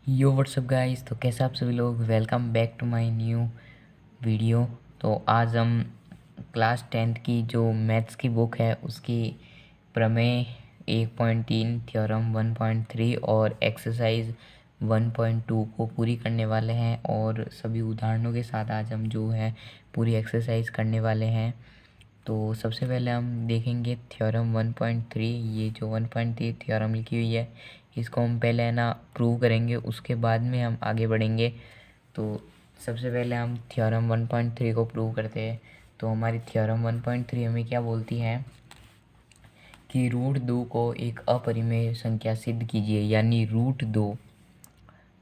यो WhatsApp guys. तो कैसे आप सभी लोग, welcome back to my new video. तो आज हम क्लास 10th की जो मैथ्स की बुक है उसकी प्रमेय 1.3 थ्योरम 1.3 और एक्सरसाइज 1.2 को पूरी करने वाले हैं और सभी उदाहरणों के साथ आज हम जो है पूरी एक्सरसाइज करने वाले हैं। तो सबसे पहले हम देखेंगे थ्योरम 1.3। ये जो 1.3 थ्योरम लिखी हुई है इसको हम पहले है ना प्रूव करेंगे, उसके बाद में हम आगे बढ़ेंगे। तो सबसे पहले हम थ्योरम 1.3 को प्रूव करते हैं। तो हमारी थ्योरम 1.3 हमें क्या बोलती है कि √2 को एक अपरिमेय संख्या सिद्ध कीजिए। यानी √2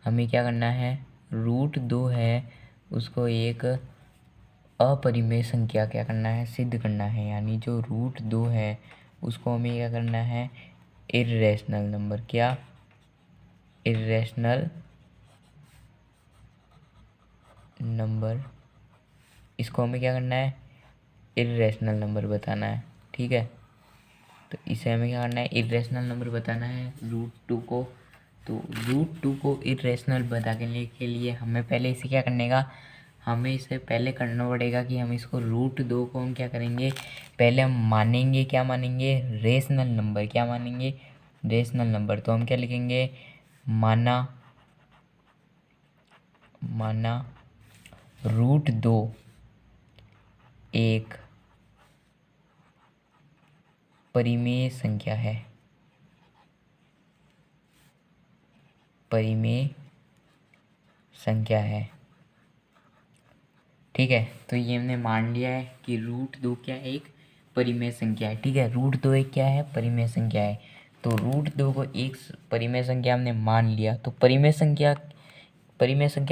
हमें क्या करना है, √2 है उसको एक अपरिमेय संख्या क्या करना है, सिद्ध करना है। यानी जो √2 है उसको हमें क्या करना है, इर्रेशनल नंबर, क्या, इर्रेशनल नंबर, इसको हमें क्या करना है, इर्रेशनल नंबर बताना है। ठीक है, तो इसे हमें क्या करना है, इर्रेशनल नंबर बताना है √2 को। तो √2 को इर्रेशनल बताने के लिए हमें पहले इसे क्या करने का, हमें इसे पहले करना पड़ेगा कि हम इसको √2 को हम क्या करेंगे, पहले हम मानेंगे, क्या मानेंगे, रेशनल नंबर। क्या मानेंगे, रेशनल नंबर। तो हम क्या लिखेंगे, माना √2 एक परिमेय संख्या है, परिमेय संख्या है। ठीक है, तो ये हमने मान लिया है कि √2 क्या है, एक परिमेय संख्या है। ठीक है, √2 एक क्या है, परिमेय संख्या है। तो √2 को एक परिमेय संख्या हमने मान लिया। तो परिमेय संख्या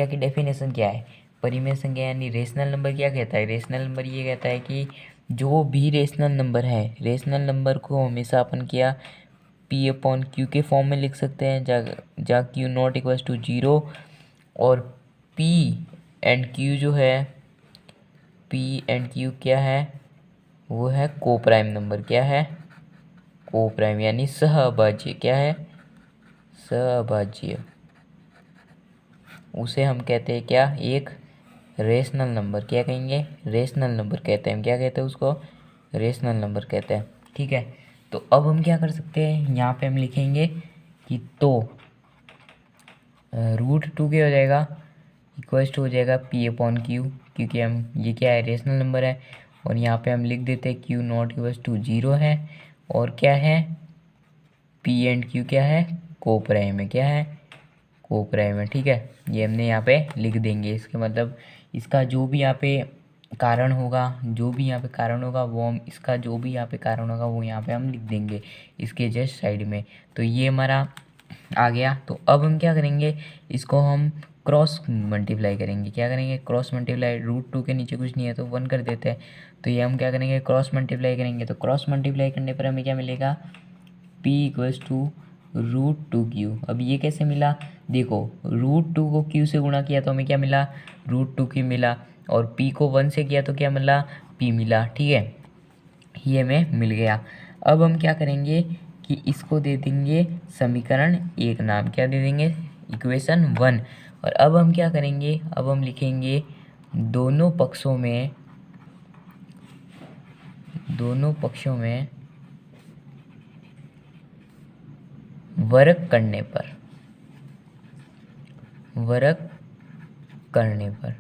की डेफिनेशन क्या है, परिमेय संख्या यानी रेशनल नंबर क्या कहता है, रेशनल नंबर ये कहता है कि जो भी रेशनल नंबर है, रेशनल नंबर को हमेशा अपन क्या P/Q के फॉर्म में लिख सकते हैं, जहाँ Q≠0 और P&Q जो है, P&Q क्या है, वो है कोप्राइम नंबर। क्या है, कोप्राइम यानी सहअभाज्य। क्या है, सहअभाज्य। उसे हम कहते हैं क्या, एक रेशनल नंबर। क्या कहेंगे, रेशनल नंबर कहते हैं। हम क्या कहते हैं उसको, रेशनल नंबर कहते हैं। ठीक है, तो अब हम क्या कर सकते हैं, यहाँ पे हम लिखेंगे कि तो √2 क्या हो जाएगा, इक्वल्स टू हो जाएगा P/Q, क्योंकि हम ये क्या है, रेशनल नंबर है। और यहाँ पे हम लिख देते हैं Q≠0 है और क्या है, P&Q क्या है, कोप्राइम है। क्या है, कोप्राइम है। ठीक है, ये हमने यहाँ पे लिख देंगे। इसके मतलब इसका जो भी यहाँ पे कारण होगा, जो भी यहाँ पे कारण होगा वो हम, इसका जो भी यहाँ पे कारण होगा वो यहाँ पे हम लिख देंगे इसके जस्ट साइड में। तो ये हमारा आ गया। तो अब हम क्या करेंगे, इसको हम क्रॉस मल्टीप्लाई करेंगे। क्या करेंगे, क्रॉस मल्टीप्लाई। √2 के नीचे कुछ नहीं है तो 1 कर देते हैं। तो ये हम क्या करेंगे, क्रॉस मल्टीप्लाई करेंगे। तो क्रॉस मल्टीप्लाई करने पर हमें क्या मिलेगा, P √2Q। अब ये कैसे मिला, देखो √2 को Q से गुणा किया तो हमें क्या मिला, √2Q मिला, और P को 1 से किया तो क्या मिला, P मिला। ठीक है, ये हमें मिल गया। अब हम क्या करेंगे कि इसको दे देंगे समीकरण 1 नाम। क्या दे देंगे, इक्वेशन 1। और अब हम क्या करेंगे, अब हम लिखेंगे दोनों पक्षों में, दोनों पक्षों में वर्ग करने पर, वर्ग करने पर।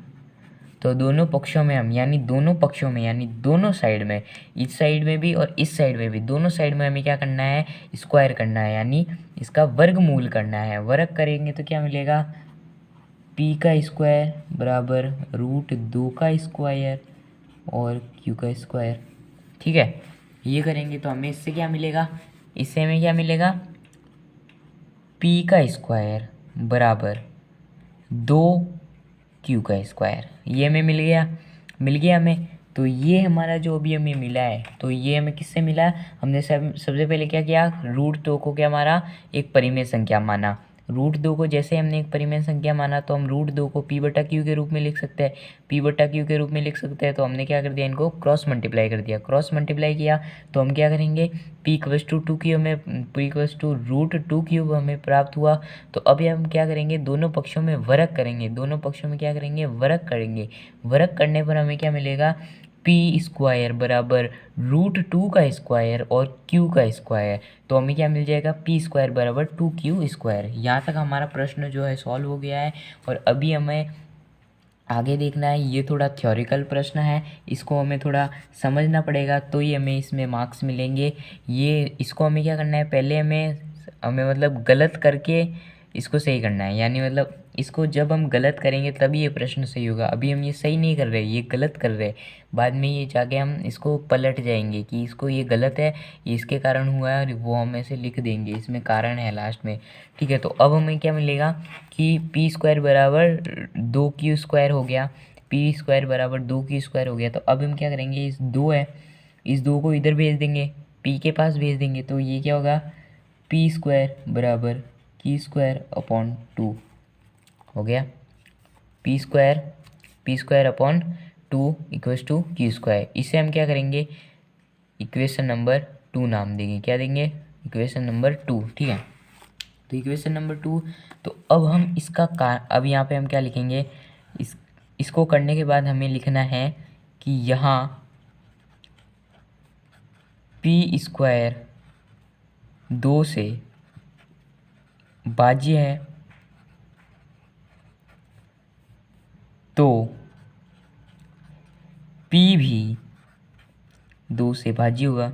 तो दोनों पक्षों में हम, यानी दोनों पक्षों में, यानी दोनों साइड में, इस साइड में भी और इस साइड में भी, दोनों साइड में हमें क्या करना है, स्क्वायर करना है, यानी इसका वर्गमूल करना है। वर्ग करेंगे तो क्या मिलेगा, P का स्क्वायर बराबर √2 का स्क्वायर और Q का स्क्वायर। ठीक है, ये करेंगे तो हमें इससे क्या मिलेगा, इससे हमें क्या मिलेगा, P का स्क्वायर बराबर 2Q का स्क्वायर। ये हमें मिल गया, मिल गया हमें। तो ये हमारा जो अभी हमें मिला है, तो ये हमें किससे मिला, हमने सबसे पहले क्या किया, √2 को क्या माना, एक परिमेय संख्या माना। रूट 2 को जैसे हमने एक परिमेय संख्या माना तो हम रूट 2 को p/q के रूप में लिख सकते हैं, p/q के रूप में लिख सकते हैं। तो हमने क्या कर दिया, इनको क्रॉस मल्टीप्लाई कर दिया। क्रॉस मल्टीप्लाई किया तो हम क्या करेंगे, p=2 हमें p=√2³ हमें प्राप्त हुआ। तो अभी हम क्या करेंगे, दोनों पक्षों में वर्ग करेंगे, दोनों पक्षों में क्या करेंगे, वर्ग करेंगे। वर्ग करने पर हमें क्या मिलेगा, p² बराबर √2 का स्क्वायर और q का स्क्वायर। तो हमें क्या मिल जाएगा, p² बराबर 2q²। यहाँ तक हमारा प्रश्न जो है सॉल्व हो गया है। और अभी हमें आगे देखना है, ये थोड़ा थ्योरिकल प्रश्न है, इसको हमें थोड़ा समझना पड़ेगा तो ही हमें इसमें मार्क्स मिलेंगे। ये इसको हमें क्या करना है, पहले हमें मतलब गलत करके इसको सही करना है, यानी मतलब इसको जब हम गलत करेंगे तभी ये प्रश्न सही होगा। अभी हम ये सही नहीं कर रहे, ये गलत कर रहे, बाद में ये जाके हम इसको पलट जाएंगे कि इसको ये गलत है, ये इसके कारण हुआ है, और वो हम ऐसे लिख देंगे, इसमें कारण है लास्ट में। ठीक है, तो अब हमें क्या मिलेगा कि p² बराबर 2q² हो गया, p² बराबर 2q² हो गया। तो अब हम क्या करेंगे, इस 2 है, इस 2 को इधर भेज देंगे, p के पास भेज देंगे। तो ये क्या होगा, p² बराबर q²/2 हो गया। p²/2 equals to q²। इसे हम क्या करेंगे, इक्वेशन नंबर 2 नाम देंगे। क्या देंगे, इक्वेशन नंबर 2। ठीक है, तो इक्वेशन नंबर 2। तो अब हम इसका अब यहाँ पे हम क्या लिखेंगे, इसको करने के बाद हमें लिखना है कि यहाँ p² 2 से भाज्य है तो p भी 2 से भाज्य होगा।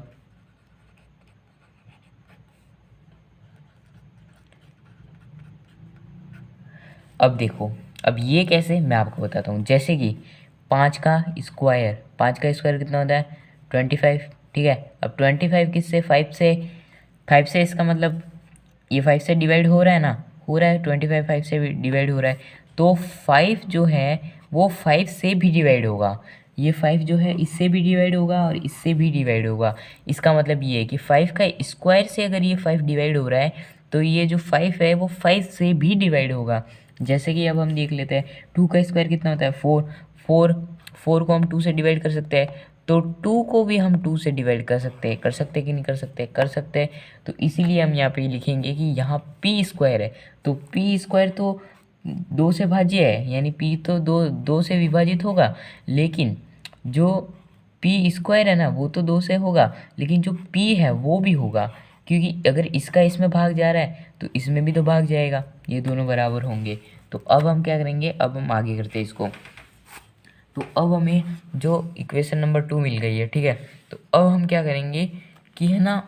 अब देखो, अब ये कैसे, मैं आपको बताता हूँ। जैसे कि 5 का स्क्वायर कितना होता है, 25। ठीक है, अब 25 किससे, 5 से इसका मतलब ये 5 से डिवाइड हो रहा है ना, हो रहा है, 25 5 से डिवाइड हो रहा है। तो 5 जो है वो 5 से भी डिवाइड होगा, ये 5 जो है इससे भी डिवाइड होगा और इससे भी डिवाइड होगा। इसका मतलब ये है कि 5 का स्क्वायर से अगर ये 5 डिवाइड हो रहा है तो ये जो 5 है वो 5 से भी डिवाइड होगा। जैसे कि अब हम देख लेते हैं, 2 का स्क्वायर कितना होता है, 4 को हम 2 से डिवाइड कर सकते हैं, तो 2 को भी हम 2 से डिवाइड कर सकते हैं, कि नहीं कर सकते, कर सकते हैं। तो इसीलिए हम यहाँ पे लिखेंगे कि यहाँ p² है, तो p² तो 2 से भाज्य है, यानी p तो 2 से विभाजित होगा, लेकिन जो p² है ना वो तो 2 से होगा, लेकिन जो p है वो भी होगा, क्योंकि अगर इसका इसमें भाग जा रहा है तो इसमें भी तो भाग जाएगा, ये दोनों बराबर होंगे। तो अब हम क्या करेंगे, अब हम आगे करते हैं इसको। तो अब हमें जो इक्वेशन नंबर 2 मिल गई है, ठीक है, तो अब हम क्या करेंगे कि है ना,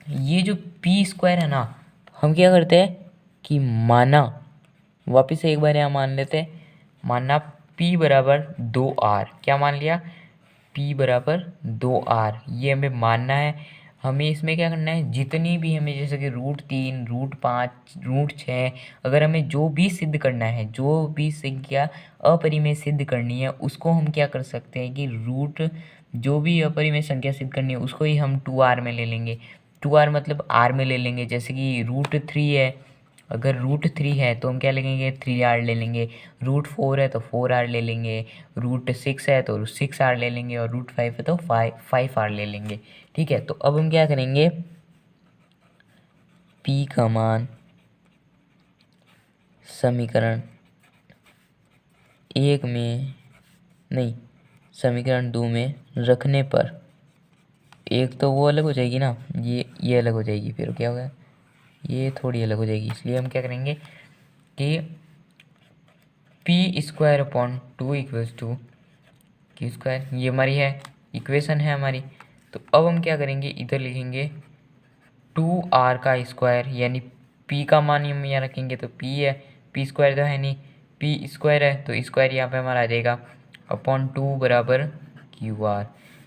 ये जो p² है ना, हम क्या करते हैं कि माना, वापस से एक बार यहाँ मान लेते हैं, माना p बराबर 2r, क्या मान लिया, p बराबर 2r, ये हमें मानना है। हमें इसमें क्या करना है, जितनी भी हमें जैसे कि √3 √5 √6, अगर हमें जो भी सिद्ध करना है, जो भी संख्या अपरिमेय सिद्ध करनी है, उसको हम क्या कर सकते हैं कि जो भी अपरिमेय संख्या सिद्ध करनी है उसको ही हम 2r में ले लेंगे। 2r मतलब r में ले लेंगे। जैसे कि √3 है, अगर √3 है तो हम क्या लेंगे, 3r ले लेंगे। √4 है तो 4r ले लेंगे। √6 है तो 6r ले लेंगे, और √5 है तो 5r ले लेंगे। ठीक है, तो अब हम क्या करेंगे, p का मान समीकरण 1 में नहीं, समीकरण 2 में रखने पर, एक तो वो अलग हो जाएगी ना, ये अलग हो जाएगी, फिर क्या होगा, ये थोड़ी अलग हो जाएगी। इसलिए हम क्या करेंगे कि p²/2 इक्वल्स टू q², ये हमारी है इक्वेशन है हमारी। तो अब हम क्या करेंगे, इधर लिखेंगे 2r का स्क्वायर, यानी p का मान हम यहाँ रखेंगे तो p है, p² तो है नहीं, p² है तो स्क्वायर यहाँ पे हमारा आ जाएगा /2 बराबर qr।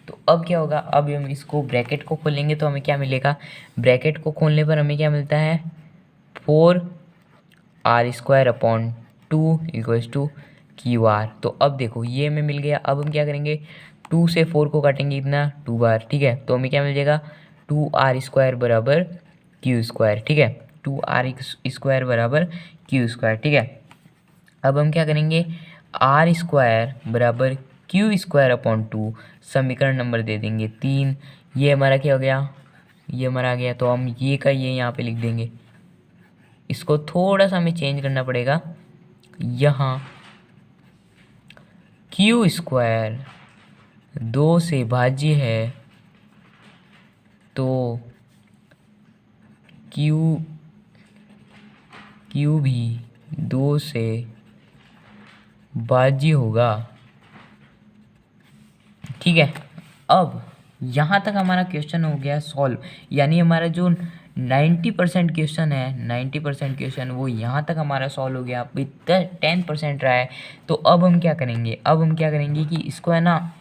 तो अब क्या होगा, अब हम इसको ब्रैकेट को खोलेंगे तो हमें क्या मिलेगा, ब्रैकेट को खोलने पर हमें क्या मिलता है, 4r²/2 इक्वल्स टू qr। तो अब देखो ये हमें मिल गया। अब हम क्या करेंगे, 2 से 4 को काटेंगे इतना 2 बार, ठीक है, तो हमें क्या मिल जाएगा, 2r² बराबर q²। ठीक है, 2r² बराबर q²। ठीक है, अब हम क्या करेंगे, r² बराबर q²/2 समीकरण नंबर दे देंगे 3। ये हमारा क्या हो गया, ये हमारा आ गया। तो हम ये का ये यहाँ पे लिख देंगे। इसको थोड़ा सा हमें चेंज करना पड़ेगा। यहाँ q² 2 से भाज्य है तो q भी 2 से भाज्य होगा। ठीक है, अब यहाँ तक हमारा क्वेश्चन हो गया सॉल्व। यानी हमारा जो 90% क्वेश्चन है, 90% क्वेश्चन वो यहाँ तक हमारा सॉल्व हो गया। अभी 10% रहा है। तो अब हम क्या करेंगे, अब हम क्या करेंगे कि इसको है ना,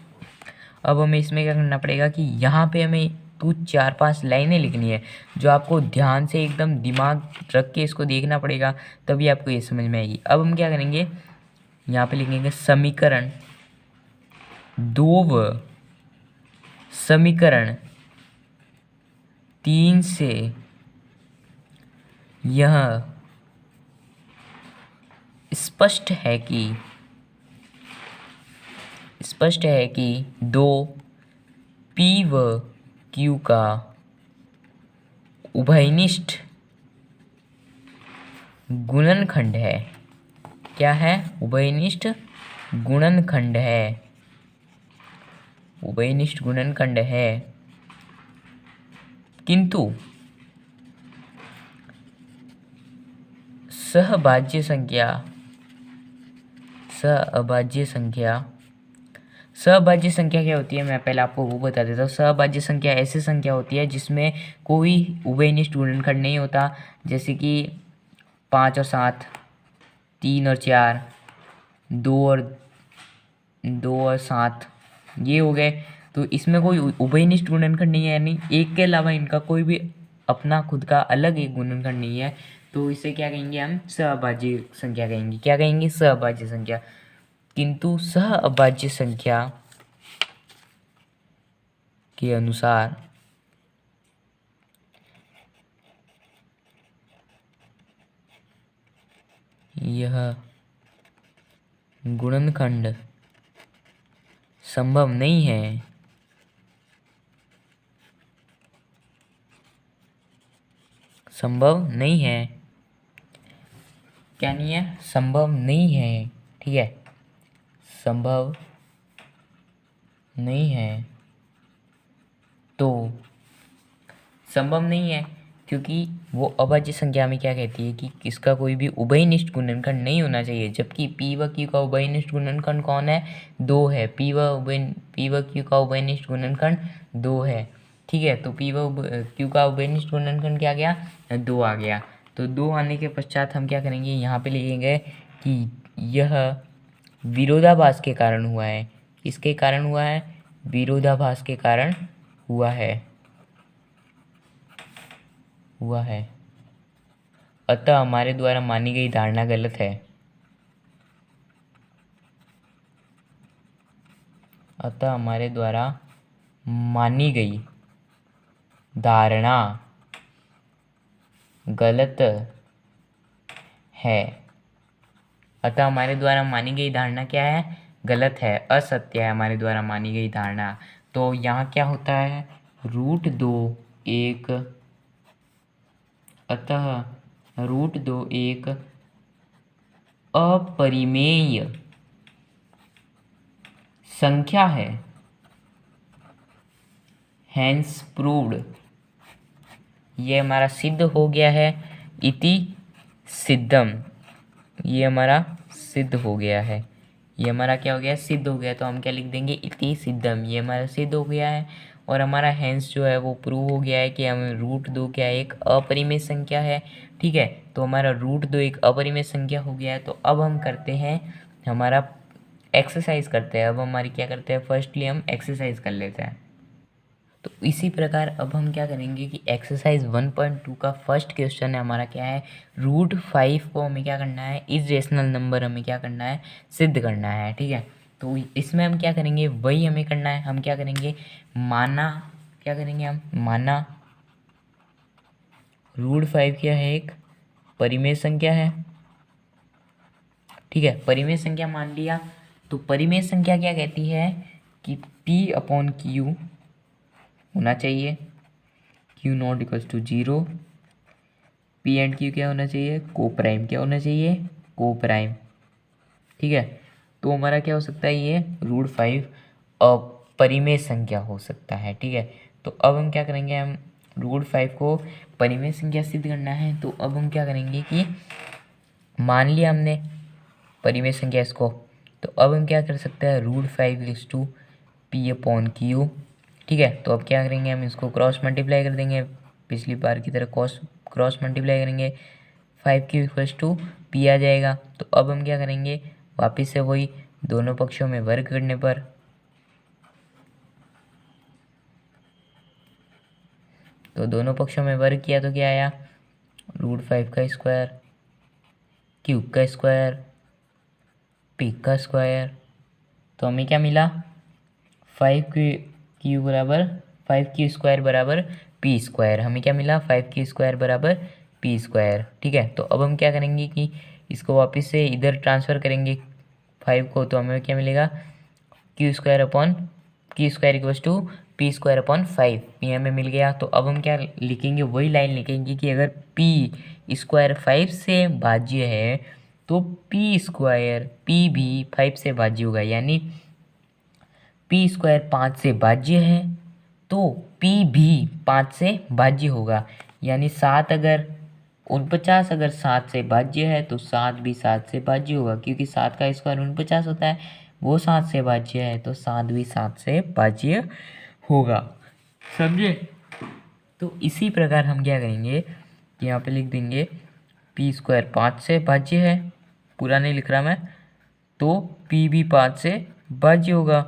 अब हमें इसमें क्या करना पड़ेगा कि यहाँ पे हमें कुछ 4-5 लाइनें लिखनी है, जो आपको ध्यान से एकदम दिमाग रख के इसको देखना पड़ेगा, तभी आपको ये समझ में आएगी। अब हम क्या करेंगे, यहाँ पे लिखेंगे समीकरण 2 समीकरण 3 से यह स्पष्ट है कि 2 p व q का उभयनिष्ठ गुणनखंड है। क्या है, उभयनिष्ठ गुणनखंड है, उभयनिष्ठ गुणनखंड है। किंतु सहभाज्य संख्या क्या होती है, मैं पहले आपको वो बता देता हूँ। सहभाज्य संख्या ऐसी संख्या होती है जिसमें कोई उभयनिष्ठ गुणनखंड नहीं होता। जैसे कि 5 और 7, 3 और 4, 2 और 7, ये हो गए। तो इसमें कोई उभयनिष्ठ गुणनखंड नहीं है, यानी एक के अलावा इनका कोई भी अपना खुद का अलग एक गुणनखंड नहीं है। तो इसे क्या कहेंगे, हम सहभाज्य संख्या कहेंगे। क्या कहेंगे, सहभाज्य संख्या। किंतु सहअभाज्य संख्या के अनुसार यह गुणनखंड संभव नहीं है। संभव नहीं है, क्या नहीं है, संभव नहीं है। ठीक है, संभव नहीं है। तो संभव नहीं है क्योंकि वो अभाज्य संख्या में क्या कहती है कि इसका कोई भी उभयनिष्ठ गुणनखंड नहीं होना चाहिए। जबकि p व q का उभयनिष्ठ गुणनखंड कौन है, 2 है। p व q का उभयनिष्ठ गुणनखंड 2 है। ठीक है, तो p व q का उभयनिष्ठ गुणनखंड क्या गया, 2 आ गया। तो 2 आने के पश्चात हम क्या करेंगे, यहाँ पे लिखेंगे कि यह विरोधाभास के कारण हुआ है। किसके कारण हुआ है, विरोधाभास के कारण हुआ है। अतः हमारे द्वारा मानी गई धारणा गलत है। अतः हमारे द्वारा मानी गई धारणा गलत है। अतः हमारे द्वारा मानी गई धारणा क्या है, गलत है, असत्य है हमारे द्वारा मानी गई धारणा। तो यहाँ क्या होता है, √2 एक, अतः √2 एक अपरिमेय संख्या है। हैंस प्रूव्ड, ये हमारा सिद्ध हो गया है। इति सिद्धम, ये हमारा सिद्ध हो गया है। ये हमारा क्या हो गया, सिद्ध हो गया। तो हम क्या लिख देंगे, इति सिद्धम, ये हमारा सिद्ध हो गया है। और हमारा हैंस जो है वो प्रूव हो गया है कि हमें √2 क्या एक अपरिमेय संख्या है। ठीक है, तो हमारा √2 एक अपरिमेय संख्या हो गया है। तो अब हम करते हैं, हमारा एक्सरसाइज करते हैं। अब हमारी क्या करते हैं, फर्स्टली हम एक्सरसाइज कर लेते हैं। तो इसी प्रकार अब हम क्या करेंगे कि एक्सरसाइज 1.2 का फर्स्ट क्वेश्चन है हमारा, क्या है, √5 को हमें क्या करना है, इरेशनल नंबर हमें क्या करना है, सिद्ध करना है। ठीक है, तो इसमें हम क्या करेंगे, वही हमें करना है। हम क्या करेंगे, माना, क्या करेंगे हम, माना रूट 5 क्या है, एक परिमेय संख्या है। ठीक है, परिमेय संख्या मान लिया। तो परिमेय संख्या क्या कहती है कि P अपॉन क्यू होना चाहिए, Q not equals to 0। P and Q क्या होना चाहिए, को प्राइम। क्या होना चाहिए, को प्राइम। ठीक है, तो हमारा क्या हो सकता है, ये रूट 5 परिमेय संख्या हो सकता है। ठीक है, तो अब हम क्या करेंगे, हम रूट 5 को परिमेय संख्या सिद्ध करना है। तो अब हम क्या करेंगे कि मान लिया हमने परिमेय संख्या इसको, तो अब हम क्या कर सकते हैं, root 5 is to P upon Q. ठीक है, तो अब क्या करेंगे, हम इसको क्रॉस मल्टीप्लाई कर देंगे, पिछली बार की तरह क्रॉस मल्टीप्लाई करेंगे, 5Q इक्वल्स टू P आ जाएगा। तो अब हम क्या करेंगे, वापस से वही दोनों पक्षों में वर्ग करने पर, तो दोनों पक्षों में वर्ग किया तो क्या आया, रूट 5 का स्क्वायर, क्यूब का स्क्वायर, पी का स्क्वायर। तो हमें क्या मिला, 5Q बराबर 5Q स्क्वायर बराबर पी स्क्वायर। हमें क्या मिला, 5Q स्क्वायर बराबर पी स्क्वायर। ठीक है, तो अब हम क्या करेंगे कि इसको वापस से इधर ट्रांसफ़र करेंगे 5 को, तो हमें क्या मिलेगा, Q square upon Q square equals to P square upon 5। ये हमें मिल गया। तो अब हम क्या लिखेंगे, वही लाइन लिखेंगे कि अगर पी स्क्वायर 5 से भाज्य है तो पी स्क्वायर पी भी 5 से भाज्य होगा, यानी पी स्क्वायर 5 से भाज्य है तो पी भी 5 से भाज्य होगा। यानी 7 अगर 49 अगर 7 से भाज्य है तो 7 भी 7 से भाज्य होगा, क्योंकि 7 का स्क्वायर 49 होता है, वो 7 से भाज्य है तो 7 भी 7 से भाज्य होगा। समझे? तो इसी प्रकार हम क्या करेंगे, यहाँ पे लिख देंगे पी स्क्वायर 5 से भाज्य है, पूरा नहीं लिख रहा मैं, तो पी भी 5 से भाज्य होगा।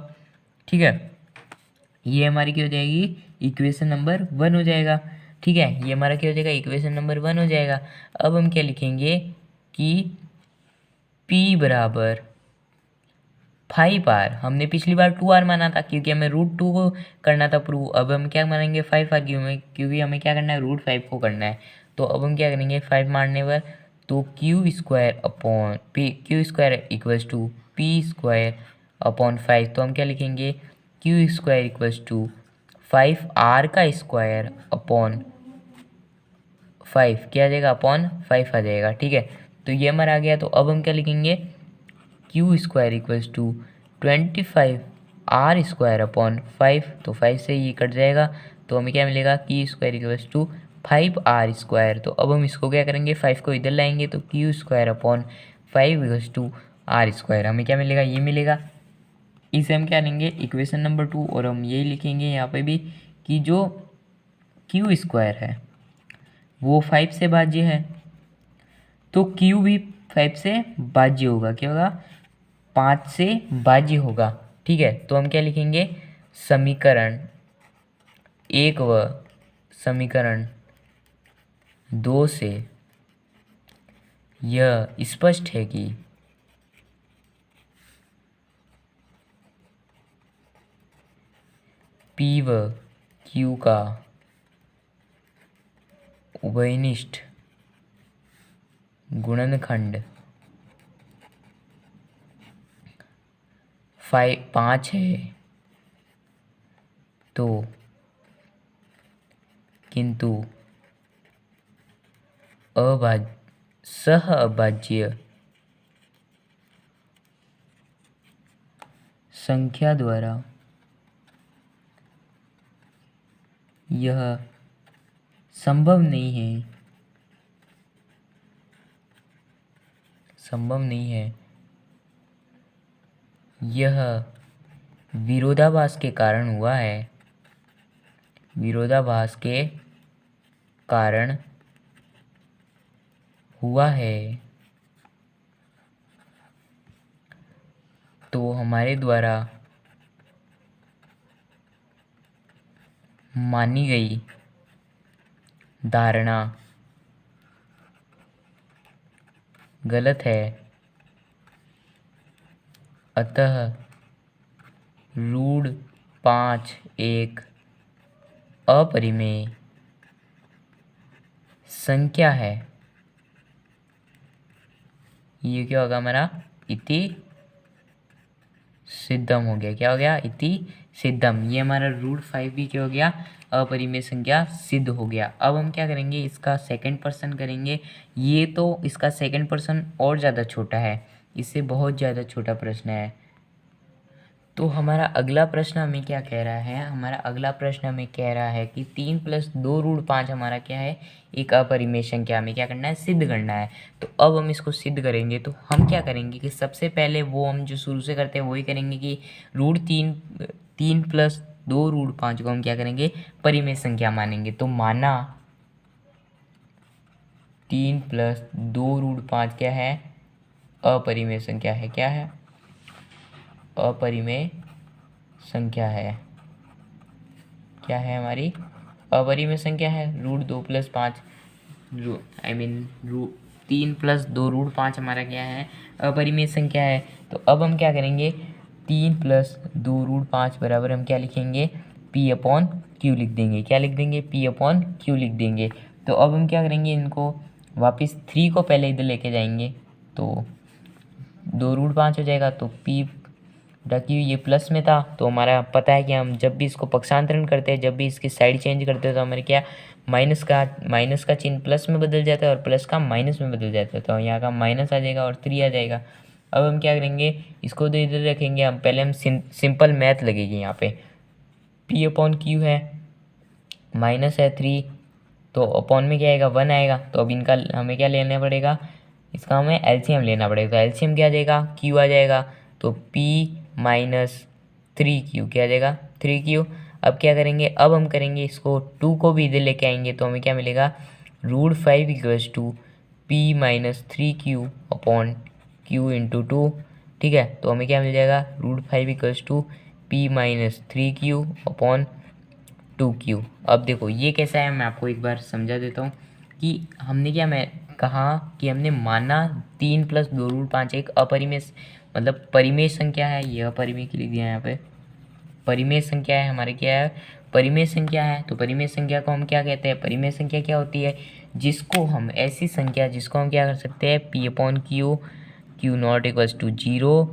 ठीक है, ये हमारी क्या हो जाएगी, इक्वेशन नंबर 1 हो जाएगा। ठीक है, ये हमारा क्या हो जाएगा, इक्वेशन नंबर 1 हो जाएगा। अब हम क्या लिखेंगे कि P बराबर 5R, हमने पिछली बार 2R माना था क्योंकि हमें रूट 2 को करना था प्रूव। अब हम क्या मानेंगे 5R, क्योंकि हमें क्या करना है, रूट 5 को करना है। तो अब हम क्या करेंगे 5 मारने पर, तो Q square upon P, Q square equals to P square upon 5। तो हम क्या लिखेंगे, Q square equals to 5R का स्क्वायर अपॉन 5 क्या आ जाएगा, अपॉन 5 आ जाएगा। ठीक है, तो ये हमारा आ गया। तो अब हम क्या लिखेंगे, Q square equals to 25R square upon 5। तो 5 से ये कट जाएगा, तो हमें क्या मिलेगा, Q square equals to 5R square. तो अब हम इसको क्या करेंगे, 5 को इधर लाएंगे तो Q square upon 5 equals to R square. हमें क्या मिलेगा, ये मिलेगा। इसे हम क्या लेंगे, इक्वेशन नंबर 2, और हम यही लिखेंगे यहाँ पे भी कि जो क्यू स्क्वायर है वो 5 से भाज्य है, तो क्यू भी 5 से भाज्य होगा। क्या होगा, 5 से भाज्य होगा। ठीक है, तो हम क्या लिखेंगे, समीकरण 1 व समीकरण 2 से यह स्पष्ट है कि P व Q का उभयनिष्ठ गुणनखंड 5 है, तो किंतु सह अभाज्य संख्या द्वारा यह संभव नहीं है, संभव नहीं है। यह विरोधाभास के कारण हुआ है, विरोधाभास के कारण हुआ है। तो हमारे द्वारा मानी गई धारणा गलत है, अतः रूट 5 एक अपरिमेय संख्या है, ये क्या होगा हमारा इति सिद्धम हो गया। क्या हो गया? इति सिद्धम। ये हमारा रूट 5 भी क्या हो गया? अपरिमेय संख्या सिद्ध हो गया। अब हम क्या करेंगे, इसका सेकंड पर्सन करेंगे। ये तो इसका सेकंड पर्सन और ज़्यादा छोटा है, इससे बहुत ज़्यादा छोटा प्रश्न है। तो हमारा अगला प्रश्न हमें क्या कह रहा है? हमारा अगला प्रश्न हमें कह रहा है कि 3 + 2 √ 5 हमारा क्या है? एक अपरिमेय संख्या। हमें क्या करना है? सिद्ध करना है। तो अब हम इसको सिद्ध करेंगे तो हम क्या करेंगे कि सबसे पहले वो हम जो शुरू से करते हैं वही करेंगे कि √3 3 + 2 √ 5 को हम क्या करेंगे? परिमेय संख्या मानेंगे। तो माना 3 + 2 √ 5 क्या है? अपरिमेय संख्या है। क्या है? अपरिमेय संख्या है। क्या है हमारी? अपरिमेय संख्या है। √2 + 5 3 + 2 √ 5 हमारा क्या है? अपरिमेय संख्या है। तो अब हम क्या करेंगे? 3 + 2 √ 5 बराबर हम क्या लिखेंगे? P/Q लिख देंगे। क्या लिख देंगे? P/Q लिख देंगे। तो अब हम क्या करेंगे? इनको वापस 3 को पहले इधर लेके जाएंगे तो 2 √ 5 हो जाएगा। तो P क्योंकि ये प्लस में था तो हमारा पता है कि हम जब भी इसको पक्षांतरण करते हैं, जब भी इसकी साइड चेंज करते हैं तो हमारे क्या माइनस का चिन्ह प्लस में बदल जाता है और प्लस का माइनस में बदल जाता है। तो यहाँ का माइनस आ जाएगा और 3 आ जाएगा। अब हम क्या करेंगे? इसको तो इधर रखेंगे। हम पहले हम सिंपल मैथ लगेगी यहाँ पे। P/Q है, माइनस है 3 तो अपॉन में क्या आएगा? 1 आएगा। तो अब इनका हमें क्या लेना पड़ेगा? इसका हमें एलसीएम लेना पड़ेगा। तो एलसीएम क्या आ जाएगा? Q आ जाएगा। तो P - 3Q क्या आ जाएगा? 3Q। अब क्या करेंगे? अब हम करेंगे इसको 2 को भी इधर लेके आएंगे तो हमें क्या मिलेगा? √5 = P - 3Q अपॉन Q × 2। ठीक है, तो हमें क्या मिल जाएगा? √5 = P - 3Q अपॉन 2Q। अब देखो ये कैसा है, मैं आपको एक बार समझा देता हूँ कि हमने क्या मैं कहा कि हमने माना 3 + 2 √ 5 एक अपरिमेय मतलब परिमेय संख्या है। ये अपरिमेय की लिख दिया यहाँ पे। परिमेय संख्या है हमारे, क्या है? परिमेय संख्या है। तो परिमेय संख्या को हम क्या कहते हैं? परिमेय संख्या क्या होती है? जिसको हम ऐसी संख्या जिसको हम क्या कर सकते हैं? P/Q Q0 = 0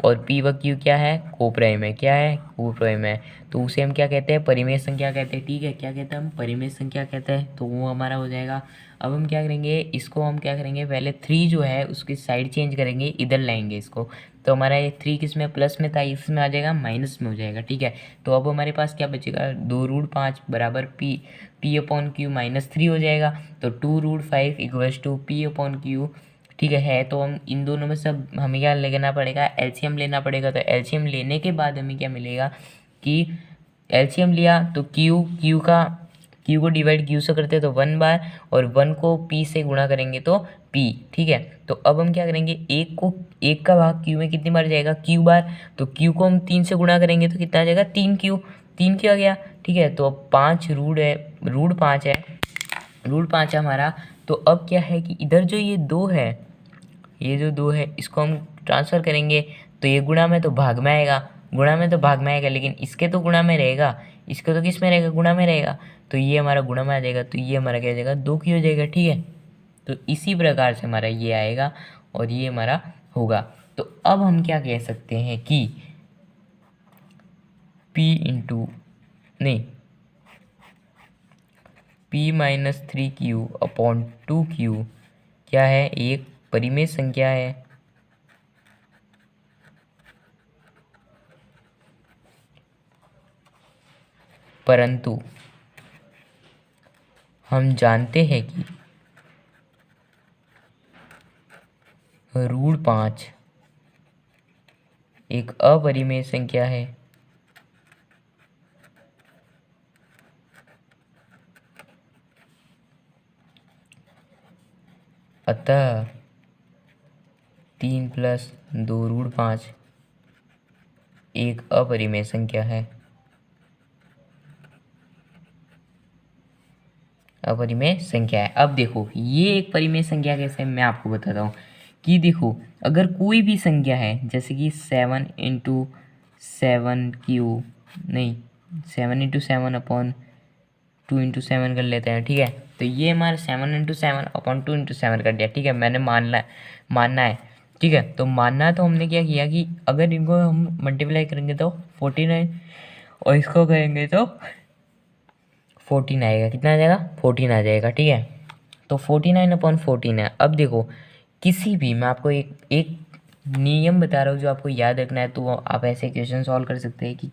और P/Q क्या है? कोप्राइम है। क्या है? कोप्राइम है। तो उसे हम क्या कहते हैं? परिमेय संख्या कहते हैं। ठीक है, क्या कहते हैं हम? परिमेय संख्या कहते हैं। तो वो हमारा हो जाएगा। अब हम क्या करेंगे? इसको हम क्या करेंगे? पहले 3 जो है उसकी साइड चेंज करेंगे, इधर लाएंगे इसको। तो हमारा ये 3 किस में? प्लस में था, इसमें आ जाएगा माइनस में हो जाएगा। ठीक है, तो अब हमारे पास क्या बचेगा? 2 √ 5 बराबर P/Q -3 हो जाएगा। तो 2 √ 5 = P/Q। ठीक है, तो हम इन दोनों में सब हमें क्या लेना पड़ेगा? एलसीएम लेना पड़ेगा। तो एलसीएम लेने के बाद हमें क्या मिलेगा कि एलसीएम लिया तो क्यू को डिवाइड क्यू से करते हैं तो 1 बार, और 1 को पी से गुणा करेंगे तो पी। ठीक है, तो अब हम क्या करेंगे? एक का भाग क्यू में कितनी बार जाएगा? Q bar. तो क्यू को हम 3 से गुणा करेंगे तो कितना आ जाएगा? 3Q। 3Q आ गया। ठीक है, तो अब 5 रूट है, √5 है हमारा। तो अब क्या है कि इधर जो ये 2 है, ये जो 2 है इसको हम ट्रांसफ़र करेंगे तो ये गुणा में तो भाग में आएगा, लेकिन इसके तो गुणा में रहेगा, इसके तो किस में रहेगा? गुणा में रहेगा। तो ये हमारा गुणा में आ जाएगा। तो ये हमारा क्या हो जाएगा? 2Q हो जाएगा। ठीक है, तो इसी प्रकार से हमारा ये आएगा और ये हमारा होगा। तो अब हम क्या कह सकते हैं कि P - 3Q अपॉन 2Q क्या है? एक परिमेय संख्या है। परंतु हम जानते हैं कि √5 एक अपरिमेय संख्या है। अतः 3 + 2 √ 5 एक अपरिमेय संख्या है। अपरिमेय संख्या है। अब देखो ये एक परिमेय संख्या कैसे है मैं आपको बताता हूँ कि देखो अगर कोई भी संख्या है जैसे कि 7 × 7 × 7 अपॉन 2 × 7 कर लेते हैं। ठीक है, तो ये हमारा 7 × 7/2 × 7 कर दिया, ठीक है। मैंने मानना है, ठीक है। तो मानना है तो हमने क्या किया कि अगर इनको हम मल्टीप्लाई करेंगे तो 49 और इसको करेंगे तो 14 आएगा। कितना आ जाएगा? 14 आ जाएगा, ठीक है। तो 49/14 है। अब देखो किसी भी, मैं आपको एक नियम बता रहा हूँ जो आपको याद रखना है, तो आप ऐसे क्वेश्चन सॉल्व कर सकते हैं कि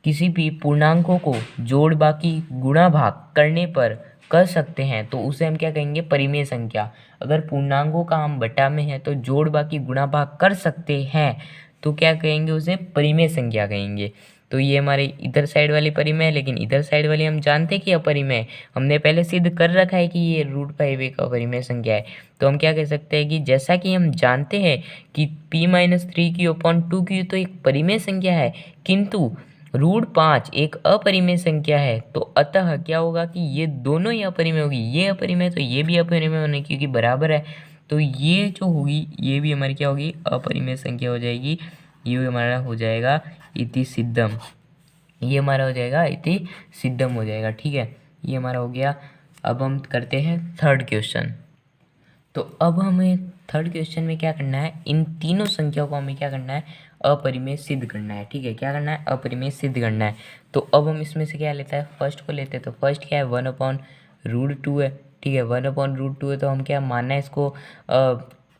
किसी भी पूर्णांकों को जोड़ बाकी गुणा भाग करने पर कर सकते हैं तो उसे हम क्या कहेंगे? परिमेय संख्या। अगर पूर्णांकों का हम बटा में है तो जोड़ बाकी गुणा भाग कर सकते हैं तो क्या कहेंगे? उसे परिमेय संख्या कहेंगे। तो ये हमारे इधर साइड वाली परिमेय है, लेकिन इधर साइड वाली हम जानते हैं कि अपरिमेय है। हमने पहले सिद्ध कर रखा है कि ये √5 एक अपरिमेय संख्या है। तो हम क्या कह सकते हैं कि जैसा कि हम जानते हैं कि p-3q/2q तो एक परिमेय संख्या है, किंतु √5 एक अपरिमेय संख्या है, तो अतः क्या होगा कि ये दोनों ही अपरिमेय होगी। ये अपरिमेय तो ये भी अपरिमेय होने क्योंकि बराबर है। तो ये जो होगी ये भी हमारी क्या होगी? अपरिमेय संख्या हो जाएगी। ये हमारा हो जाएगा इति सिद्धम। ये हमारा हो जाएगा इति सिद्धम हो जाएगा, ठीक है। ये हमारा हो गया। अब हम करते हैं थर्ड क्वेश्चन। तो अब हमें थर्ड क्वेश्चन में क्या करना है? इन तीनों संख्याओं को हमें क्या करना है? अपरिमेय सिद्ध करना है, ठीक है। क्या करना है? अपरिमेय सिद्ध करना है। तो अब हम इसमें से क्या लेते हैं? फर्स्ट को लेते हैं। तो फर्स्ट क्या है? 1/√2 है, ठीक है। 1/√2 है तो हम क्या मानना है इसको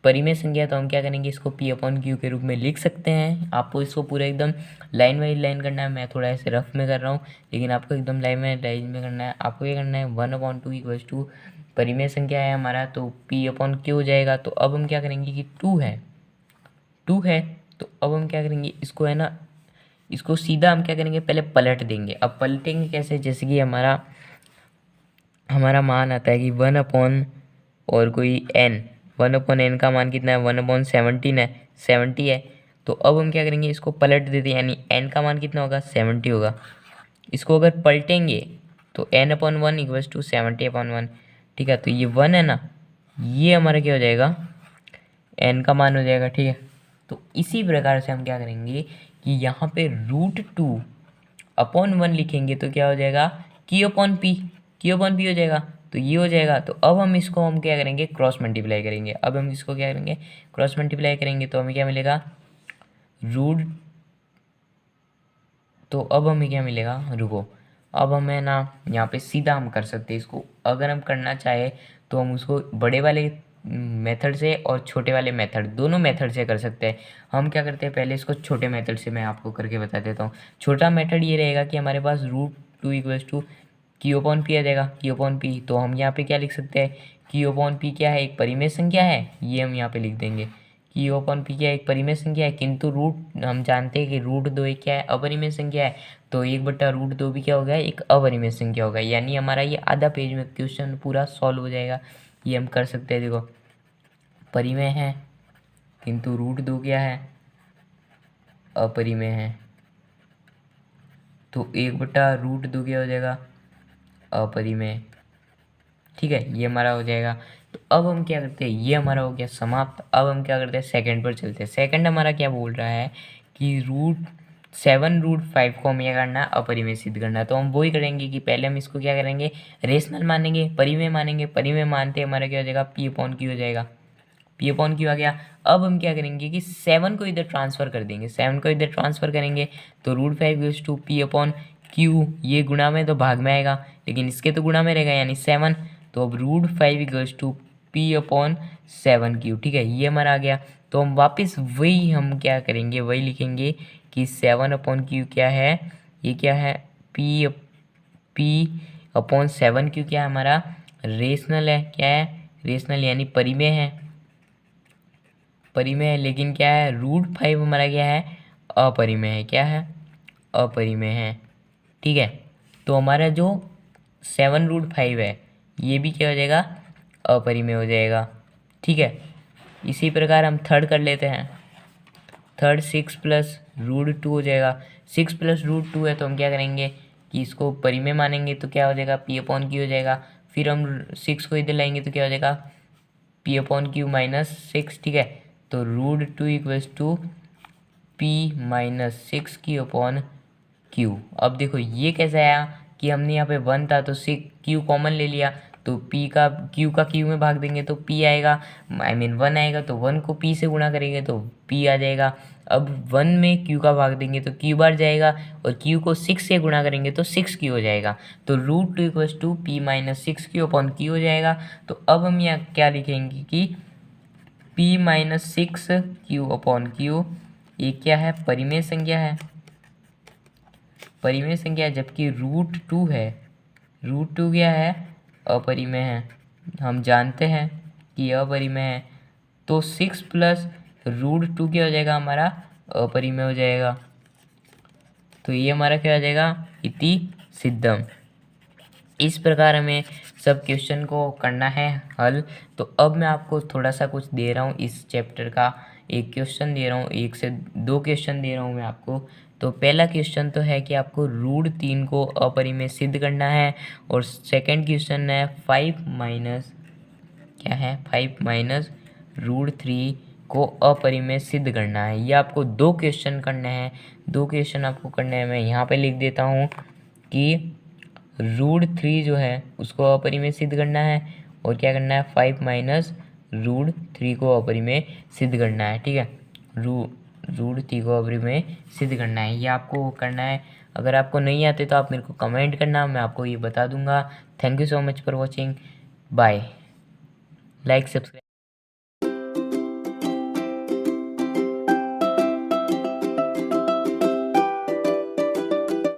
परिमेय संख्या। तो हम क्या करेंगे? इसको p/q के रूप में लिख सकते हैं। आपको इसको पूरा एकदम लाइन वाइज लाइन करना है। मैं थोड़ा ऐसे रफ में कर रहा हूँ, लेकिन आपको एकदम लाइन में करना है। आपको क्या करना है? 1/2 परिमेय संख्या है हमारा, तो p/q हो जाएगा। तो अब हम क्या करेंगे कि 2 है तो अब हम क्या करेंगे? इसको है ना, इसको सीधा हम क्या करेंगे? पहले पलट देंगे। अब पलटेंगे कैसे? जैसे कि हमारा मान आता है कि 1 और कोई n, 1/n का मान कितना है? 1/17 है, 70 है। तो अब हम क्या करेंगे? इसको पलट देते हैं, यानी n का मान कितना होगा? 70 होगा। इसको अगर पलटेंगे तो n/1 = 70/1, ठीक है। तो ये 1 है ना, ये हमारा क्या हो जाएगा? n का मान हो जाएगा, ठीक है। तो इसी प्रकार से हम क्या करेंगे कि यहाँ पे √2/1 लिखेंगे तो क्या हो जाएगा? q/p हो जाएगा। तो ये हो जाएगा। तो अब हम इसको हम क्या करेंगे? क्रॉस मल्टीप्लाई करेंगे। अब हम इसको क्या करेंगे? क्रॉस मल्टीप्लाई करेंगे तो हमें क्या मिलेगा? रूट तो अब हमें क्या मिलेगा? रुको, अब हमें ना यहाँ पे सीधा हम कर सकते हैं इसको। अगर हम करना चाहे तो हम उसको बड़े वाले मेथड से और छोटे वाले मेथड, दोनों मेथड से कर सकते हैं। हम क्या करते हैं? पहले इसको छोटे मेथड से मैं आपको करके बता देता हूँ। छोटा मेथड ये रहेगा कि हमारे पास √2 = q/p आ जाएगा। q/p तो हम यहाँ पे क्या लिख सकते हैं? q/p क्या है? एक परिमेय संख्या है। ये हम यहाँ पे लिख देंगे। q/p क्या है? एक परिमेय संख्या है, किंतु रूट हम जानते हैं कि √2 एक क्या है? अपरिमेय संख्या है। तो 1/√2 भी क्या होगा? एक अपरिमेय संख्या होगा। यानी हमारा ये आधा पेज में क्वेश्चन पूरा सॉल्व हो जाएगा। ये हम कर सकते हैं। देखो, परिमेय है किंतु √2 क्या है? अपरिमेय है। तो 1/√2 क्या हो जाएगा? अपरिमेय, ठीक है। ये हमारा हो जाएगा। तो अब हम क्या करते हैं? ये हमारा हो गया समाप्त। अब हम क्या करते हैं? सेकंड पर चलते हैं। सेकंड हमारा क्या बोल रहा है कि √7 को हमें क्या करना है? अपरिमेय सिद्ध करना है। तो हम वही करेंगे कि पहले हम इसको क्या करेंगे? रेशनल मानेंगे, परिमेय मानेंगे। परिमेय मानते हमारा क्या हो जाएगा? p/q हो जाएगा। p/q आ गया। अब हम क्या करेंगे कि 7 को इधर ट्रांसफ़र कर देंगे। 7 को इधर ट्रांसफ़र करेंगे तो √5 = p/q। ये गुणा में तो भाग में आएगा, लेकिन इसके तो गुणा में रहेगा, यानी 7। तो अब √5 = p/7q, ठीक है। ये हमारा आ गया। तो हम वापस वही हम क्या करेंगे? वही लिखेंगे कि 7/q क्या है? ये क्या है? p/7q क्या है? हमारा रेशनल है। क्या है? रेशनल यानी परिमेय है। परिमेय है, लेकिन क्या है? √5 हमारा क्या है? अपरिमेय है। क्या है? अपरिमेय है, ठीक है। तो हमारा जो 7√5 है ये भी क्या हो जाएगा? अपरिमेय हो जाएगा, ठीक है। इसी प्रकार हम थर्ड कर लेते हैं। थर्ड 6 + √2 हो जाएगा। 6 + √2 है तो हम क्या करेंगे कि इसको परिमेय मानेंगे तो क्या हो जाएगा? p/q हो जाएगा। फिर हम 6 को इधर लाएंगे तो क्या हो जाएगा? p/q - 6, ठीक है। तो √2 = p - 6q/q। अब देखो ये कैसे आया? कि हमने यहाँ पे 1 था तो क्यू कॉमन ले लिया, तो क्यू का क्यू में भाग देंगे तो पी आएगा, आई मीन 1 आएगा, तो 1 को पी से गुणा करेंगे तो पी आ जाएगा। अब 1 में क्यू का भाग देंगे तो क्यू बार जाएगा, और क्यू को 6 से गुणा करेंगे तो 6 क्यू हो जाएगा, तो √2 equals to P minus 6 Q upon Q हो जाएगा। तो अब हम यहाँ क्या लिखेंगे कि P minus 6 Q upon Q, ये क्या है, परिमेय संख्या है, परिमेय संख्या है, जबकि √2 है, √2 क्या है, अपरिमेय है, हम जानते हैं कि अपरिमेय है, तो 6 प्लस √2 क्या हो जाएगा, हमारा अपरिमेय हो जाएगा। तो ये हमारा क्या हो जाएगा, इति सिद्धम। इस प्रकार हमें सब क्वेश्चन को करना है हल। तो अब मैं आपको थोड़ा सा कुछ दे रहा हूँ इस चैप्टर का, एक क्वेश्चन दे रहा हूँ, 1 से 2 क्वेश्चन दे रहा हूँ मैं आपको। तो पहला क्वेश्चन तो है कि आपको √3 को अपरिमेय सिद्ध करना है, और सेकंड क्वेश्चन है 5 माइनस क्या है, 5 माइनस √3 को अपरिमेय सिद्ध करना है। ये आपको 2 क्वेश्चन करने हैं, 2 क्वेश्चन आपको करने हैं। मैं यहाँ पे लिख देता हूँ कि √3 जो है उसको अपरिमेय सिद्ध करना है, और क्या करना है, 5 माइनस √3 को अपरिमेय सिद्ध करना है, ठीक है। √3 को अपरिमेय सिद्ध करना है, ये आपको करना है। अगर आपको नहीं आते तो आप मेरे को कमेंट करना, मैं आपको ये बता दूंगा। Thank you so much for watching, bye, like subscribe.